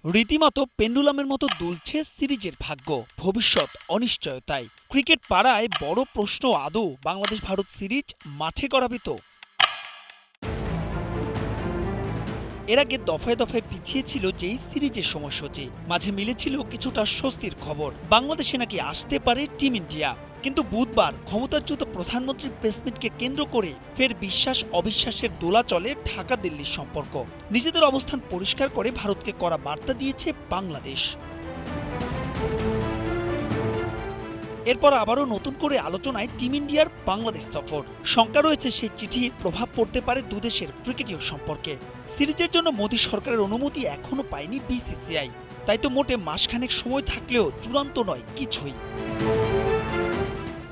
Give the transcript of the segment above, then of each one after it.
রীতিমতো পেন্ডুলামের মতো দুলছে সিরিজের ভাগ্য। ভবিষ্যৎ অনিশ্চয়তায়। ক্রিকেট পাড়ায় বড় প্রশ্ন, আদৌ বাংলাদেশ ভারত সিরিজ মাঠে গড়াবে তো? এর আগে দফায় দফায় পিছিয়ে ছিল যেই সিরিজের সময়সূচি, মাঝে মিলেছিল কিছুটা স্বস্তির খবর, বাংলাদেশে নাকি আসতে পারে টিম ইন্ডিয়া। কিন্তু বুধবার ক্ষমতাচ্যুত প্রধানমন্ত্রীর প্রেসমিটকে কেন্দ্র করে ফের বিশ্বাস অবিশ্বাসের দোলাচলে ঢাকা দিল্লির সম্পর্ক। নিজেদের অবস্থান পরিষ্কার করে ভারতকে কড়া বার্তা দিয়েছে বাংলাদেশ। এরপর আবারও নতুন করে আলোচনায় টিম ইন্ডিয়ার বাংলাদেশ সফর। শঙ্কা রয়েছে সেই চিঠির প্রভাব পড়তে পারে দুদেশের ক্রিকেটীয় সম্পর্কে। সিরিজের জন্য মোদী সরকারের অনুমতি এখনো পায়নি বিসিসিআই। তাই তো মোটে মাসখানেক সময় থাকলেও চূড়ান্ত নয় কিছুই।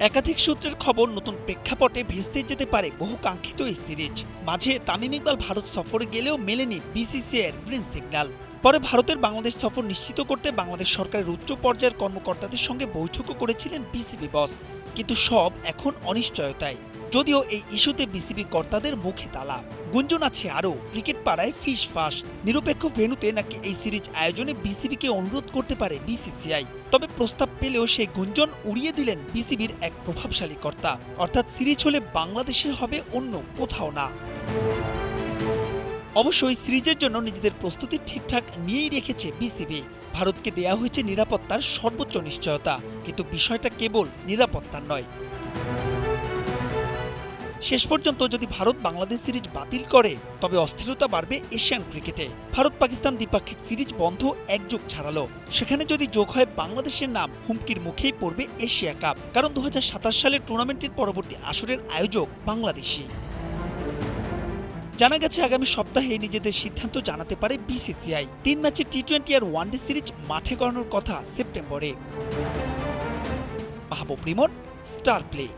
একাধিক সূত্রের খবর, নতুন প্রেক্ষাপটে ভেস্তে যেতে পারে বহু কাঙ্ক্ষিত এই সিরিজ। মাঝে তামিম ইকবাল ভারত সফরে গেলেও মেলেনি বিসিসিআই এর গ্রিন সিগন্যাল। পরে ভারতের বাংলাদেশ সফর নিশ্চিত করতে বাংলাদেশ সরকারের উচ্চ পর্যায়ের কর্মকর্তাদের সঙ্গে বৈঠকও করেছিলেন বিসিবি বস। কিন্তু সব এখন অনিশ্চয়তায়। যদিও এই ইস্যুতে বিসিবি কর্তাদের মুখে তালা। গুঞ্জন আছে আরও, ক্রিকেট পাড়ায় ফিস ফাঁস। নিরপেক্ষ ভেন্যুতে নাকি এই সিরিজ আয়োজনে বিসিবিকে অনুরোধ করতে পারে বিসিসিআই। তবে প্রস্তাব পেলেও সেই গুঞ্জন উড়িয়ে দিলেন বিসিবির এক প্রভাবশালী কর্তা। অর্থাৎ সিরিজ হলে বাংলাদেশের হবে, অন্য কোথাও না। অবশ্যই সিরিজের জন্য নিজেদের প্রস্তুতি ঠিকঠাক নিয়েই রেখেছে বিসিবি। ভারতকে দেয়া হয়েছে নিরাপত্তার সর্বোচ্চ নিশ্চয়তা। কিন্তু বিষয়টা কেবল নিরাপত্তার নয়। শেষ পর্যন্ত যদি ভারত বাংলাদেশ সিরিজ বাতিল করে, তবে অস্থিরতা বাড়বে এশিয়ান ক্রিকেটে। ভারত পাকিস্তান দ্বিপাক্ষিক সিরিজ বন্ধ এক যুগ ছাড়ালো। সেখানে যদি যোগ হয় বাংলাদেশের নাম, হুমকির মুখেই পড়বে এশিয়া কাপ। কারণ 2027 সালের টুর্নামেন্টের পরবর্তী আসরের আয়োজক বাংলাদেশি। জানা গেছে আগামী সপ্তাহে নিজেদের সিদ্ধান্ত জানাতে পারে বিসিসিআই। 3 ম্যাচের টি-20 আর ওয়ানডে সিরিজ মাঠে গড়ানোর কথা সেপ্টেম্বরে। মাহবুব রিমন, স্টার প্লে।